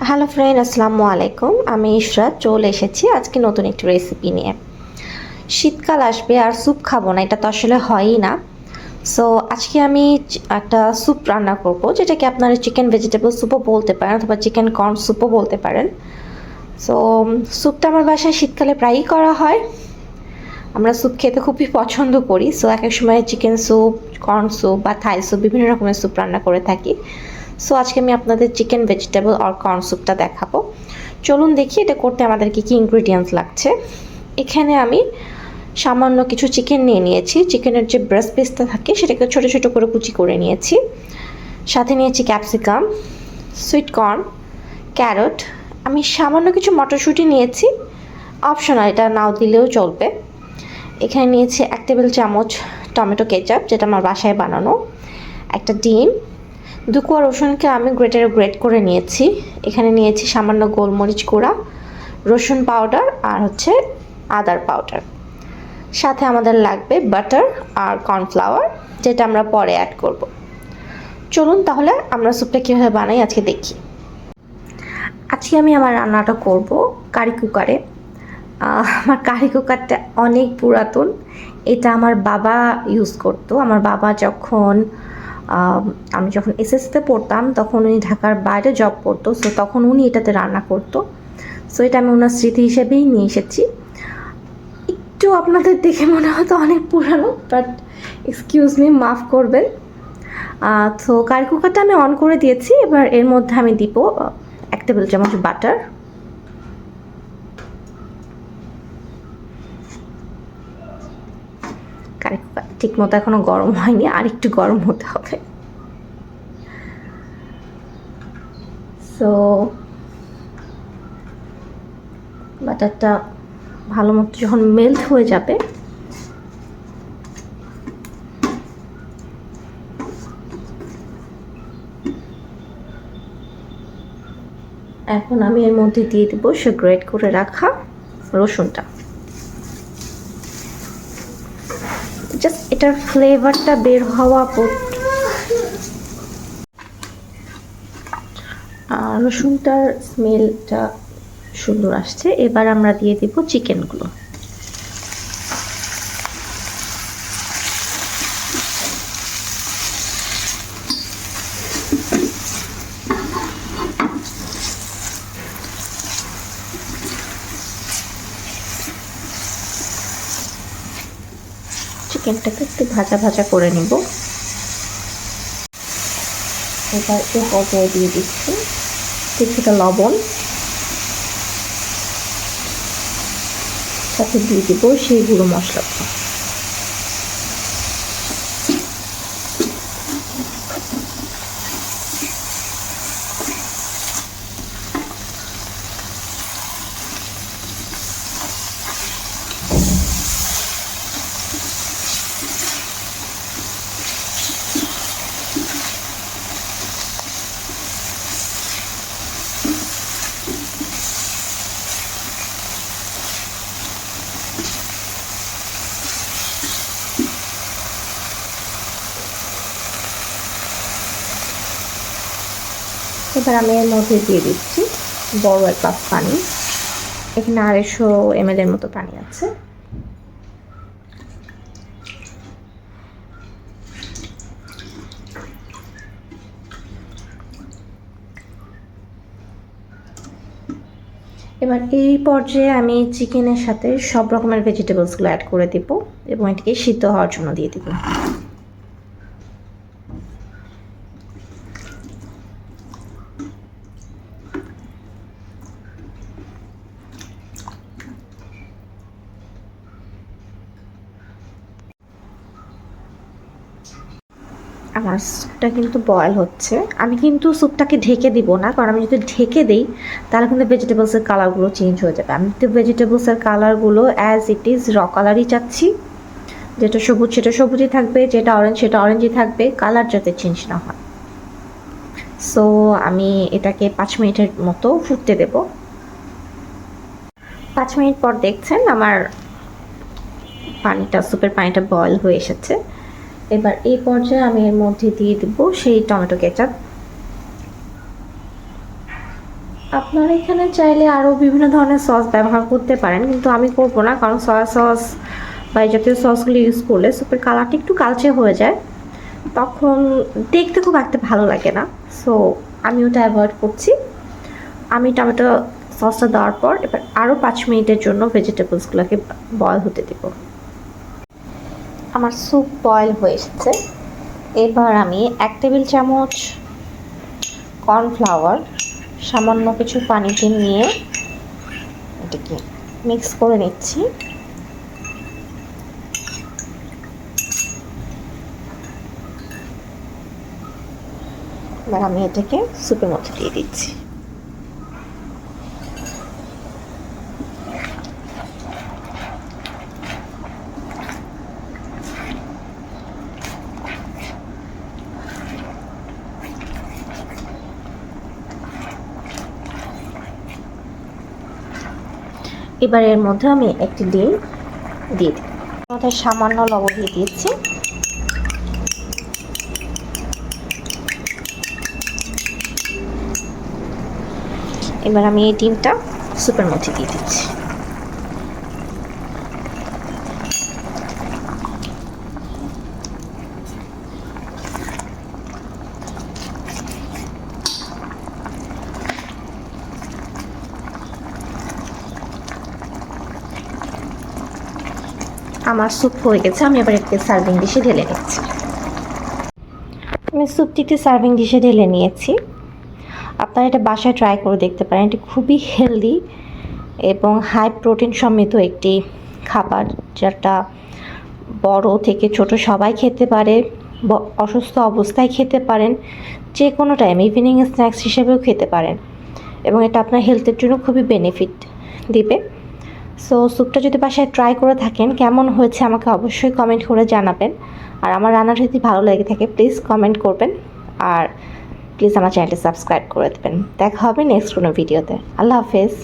Hello friend, আসসালামু আলাইকুম। আমি ইশরাত চলে এসেছি আজকে নতুন একটি রেসিপি নিয়ে। শীতকাল আসবে আর স্যুপ খাবো না, এটা তো আসলে হয়ই না। সো আজকে আমি একটা স্যুপ রান্না করব, যেটাকে আপনারা চিকেন ভেজিটেবল স্যুপও বলতে পারেন অথবা চিকেন কর্ন স্যুপও বলতে পারেন। সো স্যুপটা আমার বাসায় শীতকালে প্রায়ই করা হয়। আমরা স্যুপ খেতে খুবই পছন্দ করি। সো এক এক সময় চিকেন স্যুপ, কর্ন স্যুপ বা থাই স্যুপ বিভিন্ন রকমের স্যুপ রান্না করে থাকি। সো আজকে আমি আপনাদের চিকেন ভেজিটেবল আর কর্ন স্যুপটা দেখাবো। চলুন দেখি এটা করতে আমাদের কী কী ইনগ্রিডিয়েন্টস লাগছে। এখানে আমি সামান্য কিছু চিকেন নিয়ে নিয়েছি। চিকেনের যে ব্রেস্ট পিসটা থাকে সেটাকে ছোটো ছোটো করে কুচি করে নিয়েছি। সাথে নিয়েছি ক্যাপসিকাম, সুইট কর্ন, ক্যারট। আমি সামান্য কিছু মটরশুঁটি নিয়েছি, অপশনাল, এটা নাও দিলেও চলবে। এখানে নিয়েছি 1 টেবিল চামচ টমেটো কেচাপ, যেটা আমার বাসায় বানানো, একটা ডিম, 2 কোয়া রসুনকে আমি গ্রেটারে গ্রেট করে নিয়েছি। এখানে নিয়েছি সামান্য গোলমরিচ গুঁড়া, রসুন পাউডার আর হচ্ছে আদার পাউডার। সাথে আমাদের লাগবে বাটার আর কর্নফ্লাওয়ার, যেটা আমরা পরে অ্যাড করব। চলুন তাহলে আমরা স্যুপটা কীভাবে বানাই আজকে দেখি। আজকে আমি আমার রান্নাটা করব কারি কুকারে। আমার কারি কুকারটা অনেক পুরাতন। এটা আমার বাবা ইউজ করতো। আমার বাবা যখন আমি যখন এসএসসিতে পড়তাম তখন উনি ঢাকার বাইরে জব করতো। সো তখন উনি এটাতে রান্না করতো। সো এটা আমি ওনার স্মৃতি হিসেবেই নিয়ে এসেছি। একটু আপনাদের দেখে মনে হতো অনেক পুরানো, বাট এক্সকিউজ মি, মাফ করবেন। তো কারি কুকারটা আমি অন করে দিয়েছি। এবার এর মধ্যে আমি দিব 1 টেবিল চামচ বাটার, কারি কুকার ঠিক মতো এখনো গরম হয়নি, আর একটু গরম হতে হবে। সো বাটারটা ভালো মতো যখন মেল্ট হয়ে যাবে, এখন আমি এর মধ্যে দিয়ে দেবো সে গ্রেট করে রাখা রসুনটা। জাস্ট এটার ফ্লেভারটা বের হওয়া রসুনটার স্মেলটা সুন্দর আসছে। এবার আমরা দিয়ে দিব চিকেনগুলো। চিকেনটাকে একটু ভাজা ভাজা করে নিব। এবার এ পর্যায়ে দিয়ে দিচ্ছি কিছুটা লবণ, সাথে দিয়ে দিব সেই গুঁড়ো মশলাটা। এবার আমি এর মধ্যে দিয়ে দিচ্ছি বড় এক গ্লাস পানি। এখানে 250 ml এর মতো পানি আছে। এবার এই পর্যায়ে আমি চিকেনের সাথে সব রকমের ভেজিটেবলসগুলো অ্যাড করে দেব এবং এটাকে সিদ্ধ হওয়ার জন্য দিয়ে দেব। আমার স্যুপটা কিন্তু বয়েল হচ্ছে। আমি কিন্তু স্যুপটাকে ঢেকে দিব না, কারণ আমি যদি ঢেকে দিই তাহলে কিন্তু ভেজিটেবলসের কালারগুলো চেঞ্জ হয়ে যাবে। আমি তো ভেজিটেবলসের কালারগুলো অ্যাজ ইট ইজ র কালারই চাচ্ছি। যেটা সবুজ সেটা সবুজই থাকবে, যেটা অরেঞ্জ সেটা অরেঞ্জই থাকবে, কালার যাতে চেঞ্জ না হয়। সো আমি এটাকে 5 মিনিটের মতো ফুটতে দেব। 5 মিনিট পর দেখছেন আমার স্যুপের পানিটা বয়েল হয়ে এসেছে। এবার এই পর্যায়ে আমি এর মধ্যে দিয়ে দেব সেই টমেটো কেচাপ। আপনারা এখানে চাইলে আরও বিভিন্ন ধরনের সস ব্যবহার করতে পারেন, কিন্তু আমি করব না, কারণ সয়া সস বা এই জাতীয় সসগুলো ইউজ করলে স্যুপের কালারটা একটু কালচে হয়ে যায়, তখন দেখতে খুব একটা ভালো লাগে না। সো আমি ওটা অ্যাভয়েড করছি। আমি টমেটো সসটা দেওয়ার পর এবার আরও 5 মিনিটের জন্য ভেজিটেবলসগুলোকে বয়েল হতে দেব। আমার স্যুপ বয়েল হয়ে এসেছে। এবার আমি 1 টেবিল চামচ কর্নফ্লাওয়ার সামান্য কিছু পানিতে নিয়ে এটাকে মিক্স করে নিচ্ছি। এবার আমি এটাকে স্যুপের মধ্যে দিয়ে দিচ্ছি। এবার এর মধ্যে আমি একটি ডিম দিয়ে দিই, মধ্যে সামান্য লবণ দিয়ে দিয়েছি। এবার আমি এই ডিমটা স্যুপের মধ্যে দিয়ে দিচ্ছি। আমার স্যুপ হয়ে গেছে, আমি এবার একটি সার্ভিং ডিশে ঢেলে নিচ্ছি। আমি স্যুপটিতে সার্ভিং ডিশে ঢেলে নিয়েছি। আপনারা এটা বাসায় ট্রাই করে দেখতে পারেন। এটি খুবই হেলদি এবং হাই প্রোটিন সমৃদ্ধ একটি খাবার, যেটা বড় থেকে ছোট সবাই খেতে পারে, অসুস্থ অবস্থায় খেতে পারেন, যে কোনো টাইম ইভিনিং স্ন্যাক্স হিসেবেও খেতে পারেন, এবং এটা আপনার হেলথের জন্য খুবই বেনিফিট দিবে। সো স্যুপটা যদি বাসায় ট্রাই করে থাকেন, কেমন হয়েছে আমাকে অবশ্যই কমেন্ট করে জানাবেন। আর আমার রান্নাটা যদি ভালো লেগে থাকে প্লিজ কমেন্ট করবেন, আর প্লিজ আমার চ্যানেলটি সাবস্ক্রাইব করে দেবেন। দেখা হবে নেক্সট কোনো ভিডিওতে। আল্লাহ হাফেজ।